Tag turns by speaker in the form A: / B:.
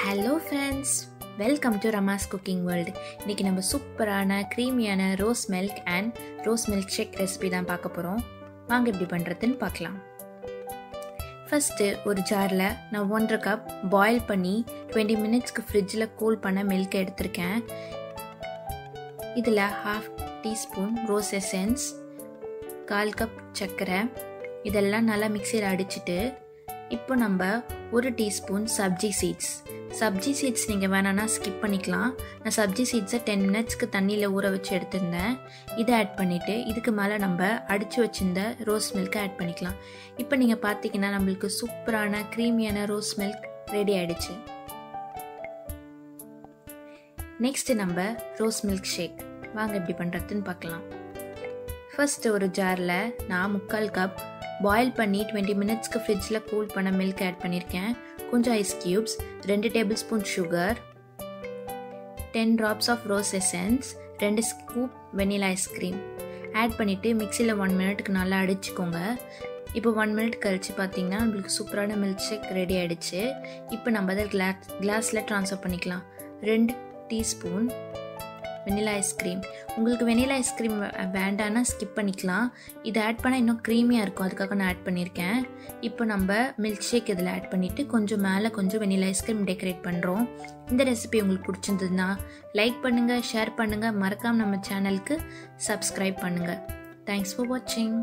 A: Hello friends, welcome to Rama's Cooking World. இன்னைக்கு நம்ம சூப்பரான creamyயான rose milk and rose milk shake recipe தான் பார்க்க போறோம். வாங்க எப்படி பண்றதுன்னு பார்க்கலாம். ஃபர்ஸ்ட் ஒரு ஜார்ல நான் 1.5 கப் பாயில் பண்ணி 20 மினிட்ஸ்க்கு ஃப்ரிட்ஜ்ல கூல் பண்ண மில்க் எடுத்துர்க்கேன். இதுல 1/2 டீஸ்பூன் ரோஸ் எசன்ஸ், 1/4 கப் சர்க்கரை இதெல்லாம் நல்லா மிக்ஸில அடிச்சிட்டு இப்போ நம்ம 1 டீஸ்பூன் சப்ஜி சீட்ஸ் நீங்கள் வேணான்னா ஸ்கிப் பண்ணிக்கலாம். நான் சப்ஜி சீட்ஸை 10 மினிட்ஸ்க்கு தண்ணியில் ஊற வச்சு எடுத்திருந்தேன். இதை ஆட் பண்ணிவிட்டு இதுக்கு மேலே நம்ம அடித்து வச்சிருந்த ரோஸ் மில்கை ஆட் பண்ணிக்கலாம். இப்போ நீங்கள் பார்த்தீங்கன்னா நம்மளுக்கு சூப்பரான க்ரீமியான ரோஸ் மில்க் ரெடி ஆகிடுச்சு. நெக்ஸ்ட்டு நம்ம ரோஸ் மில்க் ஷேக் வாங்க எப்படி பண்ணுறதுன்னு பார்க்கலாம். ஃபர்ஸ்ட் ஒரு ஜாரில் நான் 3/4 கப் பாயில் பண்ணி 20 மினிட்ஸ்க்கு ஃப்ரிட்ஜில் கூல் பண்ண மில்க் ஆட் பண்ணியிருக்கேன். கொஞ்சம் ice cubes, 2 tablespoon sugar, 10 drops of rose essence, 2 scoop vanilla ice cream add பண்ணிவிட்டு மிக்சியில் 1 மினிட்டுக்கு நல்லா அடிச்சுக்கோங்க. இப்போ 1 மினிட் கழித்து பார்த்தீங்கன்னா நம்மளுக்கு சூப்பரான மில்க் ஷேக் ரெடி ஆகிடுச்சு. இப்போ நம்ம அதை கிளாஸில் ட்ரான்ஸ்ஃபர் பண்ணிக்கலாம். 2 டீஸ்பூன் வெனிலா ஐஸ்கிரீம், உங்களுக்கு வெனிலா ஐஸ்கிரீம் வேண்டான்னா ஸ்கிப் பண்ணிக்கலாம். இதை ஆட் பண்ணால் இன்னும் க்ரீமியாக இருக்கும், அதுக்காக நான் ஆட் பண்ணியிருக்கேன். இப்போ நம்ம மில்க் ஷேக் இதில் ஆட் பண்ணிவிட்டு கொஞ்சம் மேலே கொஞ்சம் வெனிலா ஐஸ்கிரீம் டெக்கரேட் பண்ணுறோம். இந்த ரெசிபி உங்களுக்கு பிடிச்சிருந்ததுன்னா லைக் பண்ணுங்கள், ஷேர் பண்ணுங்கள், மறக்காமல் நம்ம சேனலுக்கு சப்ஸ்கிரைப் பண்ணுங்கள். தேங்க்ஸ் ஃபார் வாட்சிங்.